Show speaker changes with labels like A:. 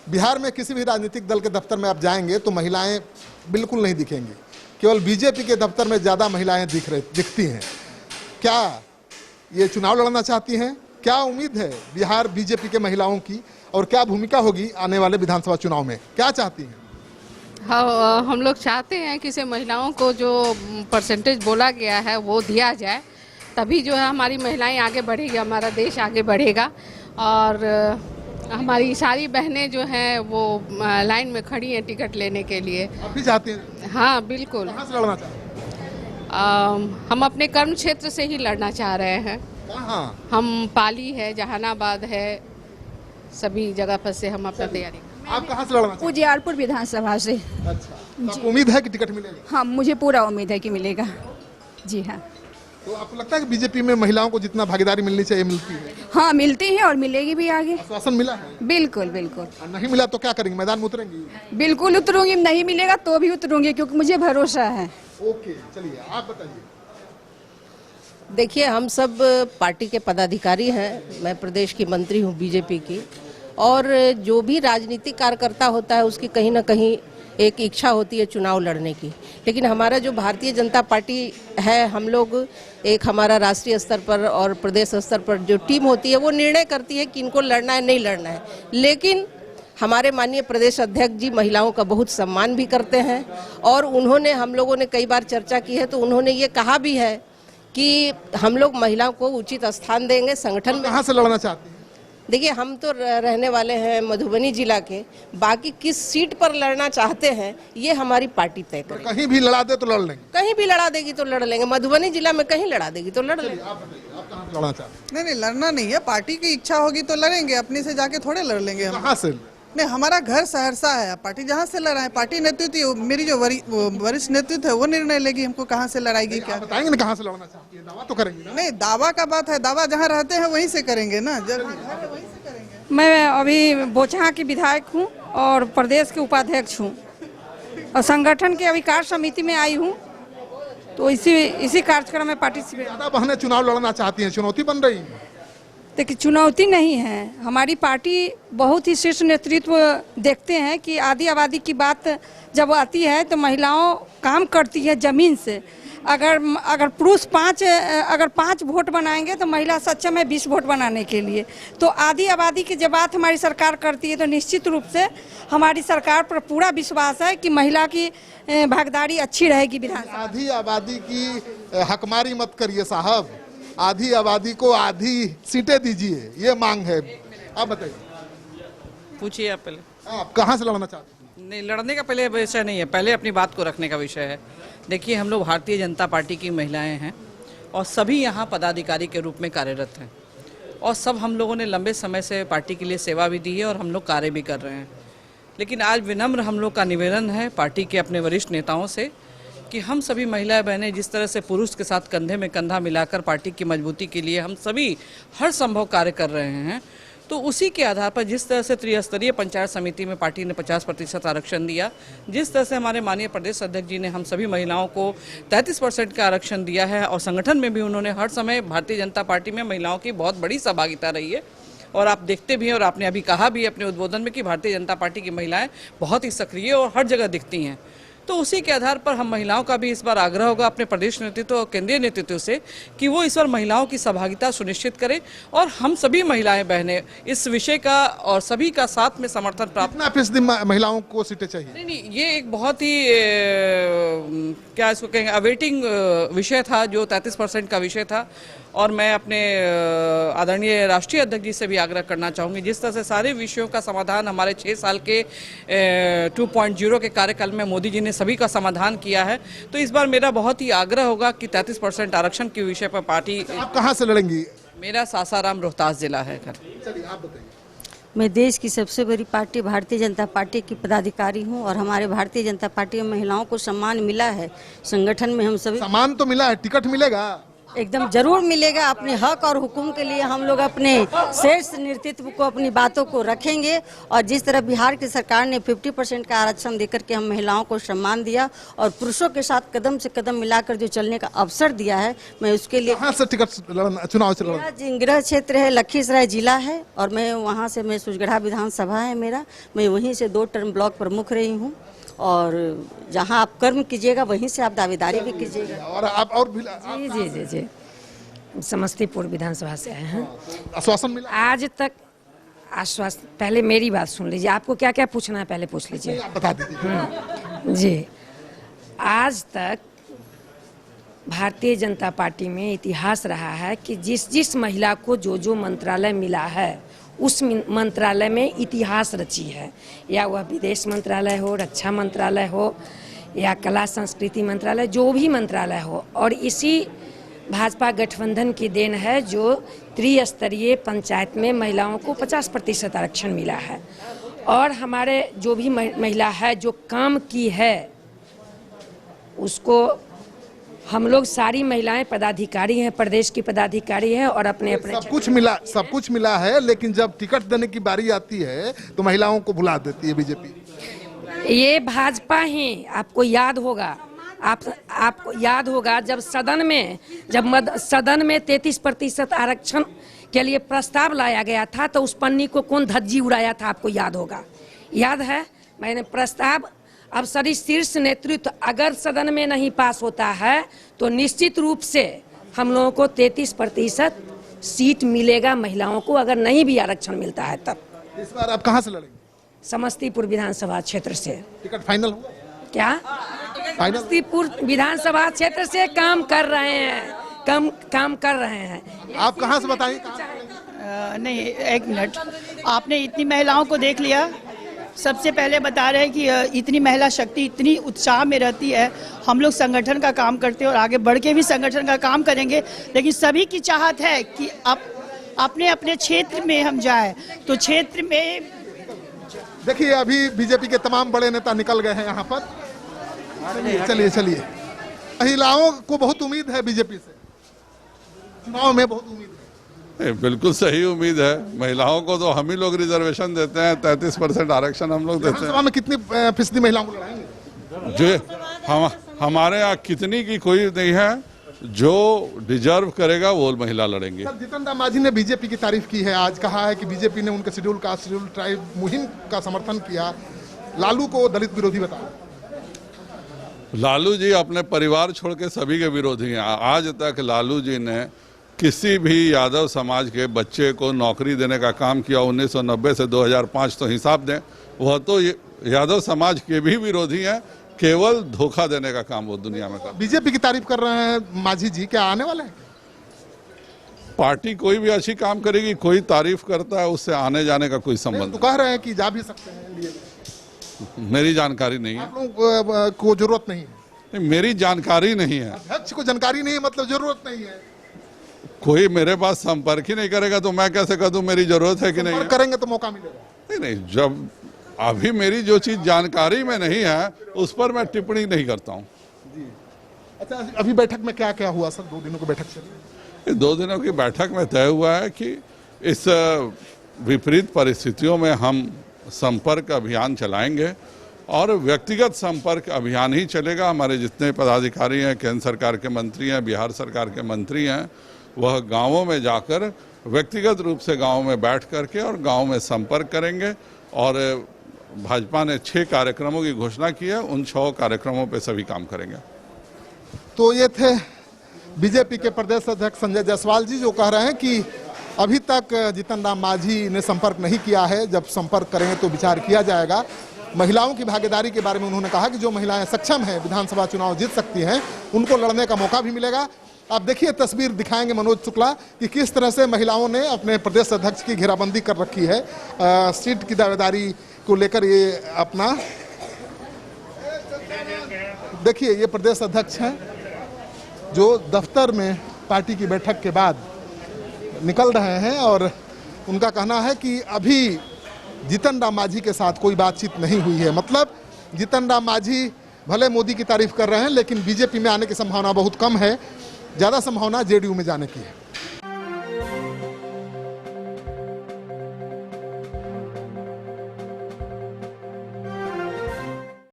A: बिहार में किसी भी राजनीतिक दल के दफ्तर में आप जाएंगे तो महिलाएं बिल्कुल नहीं दिखेंगी, केवल बीजेपी के दफ्तर में ज़्यादा महिलाएं दिखती हैं। क्या ये चुनाव लड़ना चाहती हैं? क्या उम्मीद है बिहार बीजेपी के महिलाओं की और क्या भूमिका होगी आने वाले विधानसभा चुनाव में? क्या चाहती हैं?
B: हाँ, हम लोग चाहते हैं कि से महिलाओं को जो परसेंटेज बोला गया है वो दिया जाए, तभी जो है हमारी महिलाएं आगे बढ़ेगी, हमारा देश आगे बढ़ेगा। और हमारी सारी बहनें जो हैं वो लाइन में खड़ी हैं टिकट लेने के लिए।
A: आप भी चाहती हैं?
B: हाँ बिल्कुल।
A: कहाँ से लड़ना चाहती हैं?
B: हम अपने कर्म क्षेत्र से ही लड़ना चाह रहे हैं।
A: कहाँ?
B: हम पाली है, जहानाबाद है, सभी जगह पर से हम अपना तैयारी।
A: आप कहाँ से लड़ना चाहती हैं?
C: उजियारपुर विधानसभा से।
A: अच्छा, तो आपको उम्मीद है कि टिकट मिलेगा?
C: हाँ, मुझे पूरा उम्मीद है कि मिलेगा। जी हाँ।
A: तो आपको लगता है कि बीजेपी में महिलाओं को जितना भागीदारी मिलनी चाहिए मिलती है?
C: हाँ, मिलती है और मिलेगी भी आगे।
A: आश्वासन मिला है?
C: बिल्कुल बिल्कुल।
A: और नहीं मिला तो क्या करेंगे? मैदान में उतरेंगी?
C: बिल्कुल उतरूंगी, नहीं मिलेगा तो भी उतरूंगी क्योंकि मुझे भरोसा है।
A: ओके, चलिए आप बताइए।
D: देखिए, हम सब पार्टी के पदाधिकारी हैं। मैं प्रदेश की मंत्री हूं बीजेपी की, और जो भी राजनीतिक कार्यकर्ता होता है उसकी कहीं ना कहीं एक इच्छा होती है चुनाव लड़ने की। लेकिन हमारा जो भारतीय जनता पार्टी है, हम लोग एक हमारा राष्ट्रीय स्तर पर और प्रदेश स्तर पर जो टीम होती है वो निर्णय करती है कि इनको लड़ना है नहीं लड़ना है। लेकिन हमारे माननीय प्रदेश अध्यक्ष जी महिलाओं का बहुत सम्मान भी करते हैं, और उन्होंने, हम लोगों ने कई बार चर्चा की है तो उन्होंने ये कहा भी है कि हम लोग महिलाओं को उचित स्थान देंगे संगठन में।
A: कहाँ से लड़ना चाहती हैं?
D: देखिए, हम तो रहने वाले हैं मधुबनी जिला के, बाकी किस सीट पर लड़ना चाहते हैं ये हमारी पार्टी तय करेगी।
A: कहीं भी लड़ा दे तो लड़ लेंगे?
D: कहीं भी लड़ा देगी तो लड़ लेंगे, मधुबनी जिला में कहीं लड़ा देगी तो लड़ लेंगे।
A: आप बताइए, आप कहाँ से लड़ना चाहते हैं?
E: नहीं, लड़ना नहीं है, पार्टी की इच्छा होगी तो लड़ेंगे, अपने से जाके थोड़े लड़ लेंगे हम।
A: कहाँ से?
E: नहीं, हमारा घर सहरसा है, पार्टी जहाँ से लड़ाए, पार्टी नेतृत्व, मेरी जो वरिष्ठ नेतृत्व है वो निर्णय लेगी हमको कहाँ से लड़ाएगी। क्या
A: बताएंगे ना कहाँ से लड़ना चाहती है? दावा तो करेंगे ना?
E: नहीं, दावा का बात है, दावा जहाँ रहते हैं वहीं से करेंगे ना, जब घर है वहीं से करेंगे।
F: मैं अभी बोचहा की विधायक हूँ और प्रदेश के उपाध्यक्ष हूँ, और संगठन के अभी कार्य समिति में आई हूँ, तो इसी कार्यक्रम में पार्टिसिपेट।
A: ज्यादा बहनें चुनाव लड़ना चाहती हैं, चुनौती बन रही है?
F: देखिए, चुनौती नहीं है, हमारी पार्टी बहुत ही शीर्ष नेतृत्व देखते हैं कि आधी आबादी की बात जब आती है तो महिलाओं काम करती है जमीन से। अगर पुरुष अगर 5 वोट बनाएंगे तो महिला सक्षम है 20 वोट बनाने के लिए। तो आधी आबादी की जब बात हमारी सरकार करती है तो निश्चित रूप से हमारी सरकार पर पूरा विश्वास है कि महिला की भागीदारी अच्छी रहेगी विधानसभा।
A: आधी आबादी की हकमारी मत करिए साहब, आधी आबादी को आधी सीटें दीजिए, ये मांग है। आप बताइए।
G: पूछिए आप पहले।
A: आप कहाँ से लड़ना चाहते हैं?
G: नहीं, लड़ने का पहले विषय नहीं है, पहले अपनी बात को रखने का विषय है। देखिए, हम लोग भारतीय जनता पार्टी की महिलाएं हैं और सभी यहाँ पदाधिकारी के रूप में कार्यरत हैं, और सब हम लोगों ने लंबे समय से पार्टी के लिए सेवा भी दी है और हम लोग कार्य भी कर रहे हैं। लेकिन आज विनम्र हम लोग का निवेदन है पार्टी के अपने वरिष्ठ नेताओं से कि हम सभी महिला बहनें जिस तरह से पुरुष के साथ कंधे में कंधा मिलाकर पार्टी की मजबूती के लिए हम सभी हर संभव कार्य कर रहे हैं, तो उसी के आधार पर जिस तरह से त्रिस्तरीय पंचायत समिति में पार्टी ने 50% आरक्षण दिया, जिस तरह से हमारे माननीय प्रदेश अध्यक्ष जी ने हम सभी महिलाओं को 33% का आरक्षण दिया है, और संगठन में भी उन्होंने हर समय भारतीय जनता पार्टी में महिलाओं की बहुत बड़ी सहभागिता रही है। और आप देखते भी हैं, और आपने अभी कहा भी अपने उद्बोधन में कि भारतीय जनता पार्टी की महिलाएं बहुत ही सक्रिय और हर जगह दिखती हैं। तो उसी के आधार पर हम महिलाओं का भी इस बार आग्रह होगा अपने प्रदेश नेतृत्व और केंद्रीय नेतृत्व से कि वो इस बार महिलाओं की सहभागिता सुनिश्चित करें, और हम सभी महिलाएं बहनें इस विषय का और सभी का साथ में समर्थन प्राप्त।
A: कितना फीसदी महिलाओं को सीटें चाहिए?
G: नहीं, ये एक बहुत ही क्या इसको कहेंगे, अवेटिंग विषय था, जो 33% का विषय था। और मैं अपने आदरणीय राष्ट्रीय अध्यक्ष जी से भी आग्रह करना चाहूँगी, जिस तरह से सारे विषयों का समाधान हमारे 6 साल के 2.0 के कार्यकाल में मोदी जी ने सभी का समाधान किया है, तो इस बार मेरा बहुत ही आग्रह होगा कि 33% आरक्षण के विषय पर पार्टी।
A: आप कहाँ से लड़ेंगी?
G: मेरा सासाराम रोहतास जिला है।
A: चलिए आप बताइए।
H: मैं देश की सबसे बड़ी पार्टी भारतीय जनता पार्टी की पदाधिकारी हूं, और हमारे भारतीय जनता पार्टी में महिलाओं को सम्मान मिला है। संगठन में हम सभी
A: सम्मान तो मिला है, टिकट मिलेगा?
H: एकदम जरूर मिलेगा। अपने हक और हुकुम के लिए हम लोग अपने शीर्ष नेतृत्व को अपनी बातों को रखेंगे। और जिस तरह बिहार की सरकार ने 50% का आरक्षण देकर के हम महिलाओं को सम्मान दिया और पुरुषों के साथ कदम से कदम मिलाकर जो चलने का अवसर दिया है, मैं उसके लिए
A: कहाँ से टिकट चुनाव चल रहा है?
H: मेरा गृह क्षेत्र है, लखीसराय जिला है और मैं वहाँ से, मैं सुजगढ़ा विधानसभा है मेरा, मैं वहीं से 2 टर्म ब्लॉक प्रमुख रही हूँ। और जहाँ आप कर्म कीजिएगा वहीं से आप दावेदारी भी कीजिएगा।
A: और आप और भी
I: जी जी जी जी समस्तीपुर विधानसभा से आए हैं।
A: आश्वासन मिला?
I: आज तक आश्वासन, पहले मेरी बात सुन लीजिए, आपको क्या क्या पूछना है पहले पूछ लीजिए।
A: आप बता दीजिए।
I: जी, आज तक भारतीय जनता पार्टी में इतिहास रहा है कि जिस जिस महिला को जो जो मंत्रालय मिला है उस मंत्रालय में इतिहास रची है, या वह विदेश मंत्रालय हो, रक्षा मंत्रालय हो या कला संस्कृति मंत्रालय, जो भी मंत्रालय हो। और इसी भाजपा गठबंधन की देन है जो त्रिस्तरीय पंचायत में महिलाओं को 50% आरक्षण मिला है। और हमारे जो भी महिला है जो काम की है उसको हम लोग सारी महिलाएं पदाधिकारी हैं, प्रदेश की पदाधिकारी हैं और अपने अपने
A: सब कुछ मिला है, लेकिन जब टिकट देने की बारी आती है तो महिलाओं को भुला देती है बीजेपी।
I: ये भाजपा ही, आपको याद होगा, आपको याद होगा जब सदन में 33% आरक्षण के लिए प्रस्ताव लाया गया था तो उस पन्नी को कौन धज्जी उड़ाया था, आपको याद होगा। याद है, मैंने प्रस्ताव, अब सभी शीर्ष नेतृत्व अगर सदन में नहीं पास होता है तो निश्चित रूप से हम लोगों को 33% सीट मिलेगा महिलाओं को, अगर नहीं भी आरक्षण मिलता है तब।
A: इस बार आप कहां से लड़ेंगे?
I: समस्तीपुर विधानसभा क्षेत्र से।
A: टिकट फाइनल हुआ?
I: क्या समस्तीपुर विधानसभा क्षेत्र से काम कर रहे हैं, काम कर रहे हैं।
A: आप कहां से बताइए?
J: नहीं, एक मिनट, आपने इतनी महिलाओं को देख लिया। सबसे पहले बता रहे हैं कि इतनी महिला शक्ति इतनी उत्साह में रहती है। हम लोग संगठन का काम करते हैं और आगे बढ़ के भी संगठन का काम करेंगे, लेकिन सभी की चाहत है कि अपने अपने क्षेत्र में हम जाएं। तो क्षेत्र में
A: देखिए अभी बीजेपी के तमाम बड़े नेता निकल गए हैं यहाँ पर। चलिए महिलाओं को बहुत उम्मीद है बीजेपी से, चुनाव में बहुत उम्मीद है।
K: बिल्कुल सही उम्मीद है। महिलाओं को तो हम ही लोग रिजर्वेशन देते हैं, 33% आरक्षण हम लोग देते हैं।
A: में कितनी फीसदी महिलाओं को लड़ाएंगे?
K: जो हमारे यहाँ कितनी की कोई नहीं है, जो डिजर्व करेगा वो महिला लड़ेंगे।
A: जीतन राम मांझी ने बीजेपी की तारीफ की है, आज कहा है कि बीजेपी ने उनके शेड्यूल कास्ट शेड्यूल ट्राइब मुहिम का समर्थन किया। लालू को दलित विरोधी बताया।
K: लालू जी अपने परिवार छोड़ के सभी के विरोधी हैं। आज तक लालू जी ने किसी भी यादव समाज के बच्चे को नौकरी देने का काम किया 1990 से 2005 तो हिसाब दें, वह तो यादव समाज के भी विरोधी हैं। केवल धोखा देने का काम वो दुनिया में कर।
A: बीजेपी की तारीफ कर रहे हैं मांझी जी, क्या आने वाले हैं?
K: पार्टी कोई भी अच्छी काम करेगी, कोई तारीफ करता है, उससे आने जाने का कोई संबंध
A: तो कह रहे हैं कि जा भी सकते हैं।
K: मेरी जानकारी नहीं है।
A: आप लोगों को जरूरत नहीं है?
K: मेरी जानकारी नहीं है।
A: अध्यक्ष को जानकारी नहीं है मतलब जरूरत नहीं है?
K: कोई मेरे पास संपर्क ही नहीं करेगा तो मैं कैसे कह दूं मेरी जरूरत है कि नहीं?
A: करेंगे तो मौका मिलेगा।
K: नहीं, जब अभी मेरी जो चीज जानकारी में नहीं है उस पर मैं टिप्पणी नहीं करता हूं।
A: जी अच्छा, अभी बैठक में क्या क्या हुआ सर? 2 दिनों की बैठक चली।
K: 2 दिनों की बैठक में तय हुआ है कि इस विपरीत परिस्थितियों में हम संपर्क अभियान चलाएंगे और व्यक्तिगत संपर्क अभियान ही चलेगा। हमारे जितने पदाधिकारी हैं, केंद्र सरकार के मंत्री हैं, बिहार सरकार के मंत्री हैं, वह गांवों में जाकर व्यक्तिगत रूप से गांवों में बैठ करके और गांव में संपर्क करेंगे। और भाजपा ने 6 कार्यक्रमों की घोषणा की है, उन 6 कार्यक्रमों पे सभी काम करेंगे।
A: तो ये थे बीजेपी के प्रदेश अध्यक्ष संजय जायसवाल जी, जो कह रहे हैं कि अभी तक जीतन राम मांझी ने संपर्क नहीं किया है, जब संपर्क करेंगे तो विचार किया जाएगा। महिलाओं की भागीदारी के बारे में उन्होंने कहा कि जो महिलाएं सक्षम हैं, विधानसभा चुनाव जीत सकती हैं, उनको लड़ने का मौका भी मिलेगा। आप देखिए तस्वीर दिखाएंगे मनोज शुक्ला कि किस तरह से महिलाओं ने अपने प्रदेश अध्यक्ष की घेराबंदी कर रखी है। सीट की दावेदारी को लेकर ये अपना देखिए, ये प्रदेश अध्यक्ष हैं जो दफ्तर में पार्टी की बैठक के बाद निकल रहे हैं और उनका कहना है कि अभी जीतन राम मांझी के साथ कोई बातचीत नहीं हुई है। मतलब जीतन राम मांझी भले मोदी की तारीफ कर रहे हैं लेकिन बीजेपी में आने की संभावना बहुत कम है। ज़्यादा संभावना जेडीयू में जाने की है।